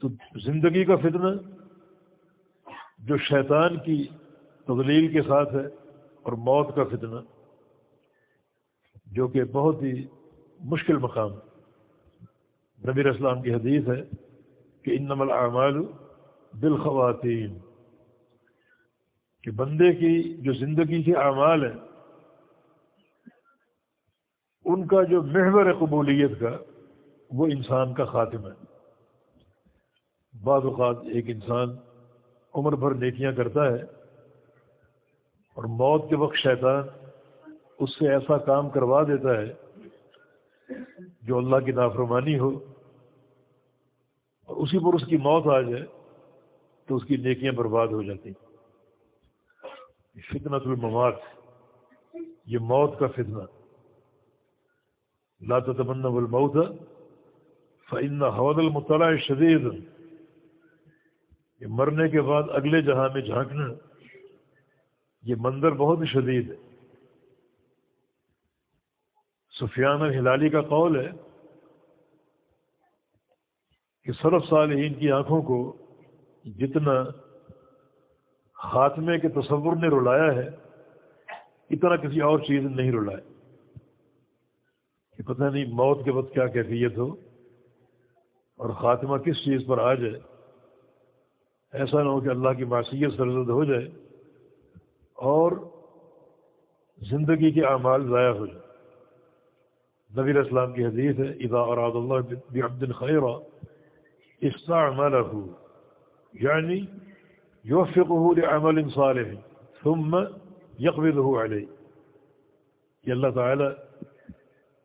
تو زندگی کا فتنہ جو شیطان کی تضلیل کے ساتھ ہے، اور موت کا فتنہ جو کہ بہت ہی مشکل مقام ہے۔ نبی علیہ السلام کی حدیث ہے کہ انما الاعمال بالخواتیم، کہ بندے کی جو زندگی کے اعمال ہیں ان کا جو محور قبولیت کا وہ انسان کا خاتمہ ہے۔ بعض اوقات ایک انسان عمر بھر نیکیاں کرتا ہے اور موت کے وقت شیطان اس سے ایسا کام کروا دیتا ہے جو اللہ کی نافرمانی ہو، اور اسی پر اس کی موت آ جائے تو اس کی نیکیاں برباد ہو جاتی۔ فتنۃ الممات، یہ موت کا فتنہ، لا تتمنوا الموت فإن هول المطلع شدید، یہ مرنے کے بعد اگلے جہاں میں جھانکنا یہ منظر بہت شدید ہے۔ سفیان الہلالی کا قول ہے کہ سلف صالحین کی آنکھوں کو جتنا خاتمے کے تصور نے رلایا ہے اتنا کسی اور چیز نے نہیں رلایا، کہ پتہ نہیں موت کے وقت کیا کیفیت ہو اور خاتمہ کس چیز پر آ جائے، ایسا نہ ہو کہ اللہ کی معصیت سرزد ہو جائے اور زندگی کے اعمال ضائع ہو جائے۔ نبی علیہ السلام کی حدیث ہے اذا اراد اللہ بعبد خیرا استعملہ، یعنی یوفقہ لعمل صالح ثم یقبضہ علیہ، کہ اللہ تعالی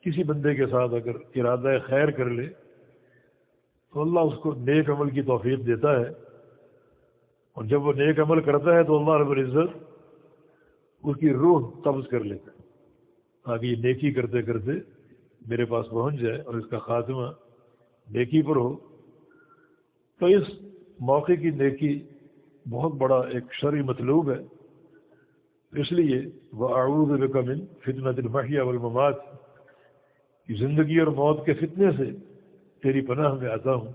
کسی بندے کے ساتھ اگر ارادہ خیر کر لے تو اللہ اس کو نیک عمل کی توفیق دیتا ہے، اور جب وہ نیک عمل کرتا ہے تو اللہ رب العزت اس کی روح قبض کر لیتا ہے تاکہ یہ نیکی کرتے کرتے میرے پاس پہنچ جائے اور اس کا خاتمہ نیکی پر ہو۔ تو اس موقع کی نیکی بہت بڑا ایک شرعی مطلوب ہے، اس لیے وَأَعُوذُ بِكَ مِن فِتْنَةِ الْمَحْيَا وَالْمَمَاتِ، کہ زندگی اور موت کے فتنے سے تیری پناہ میں آتا ہوں۔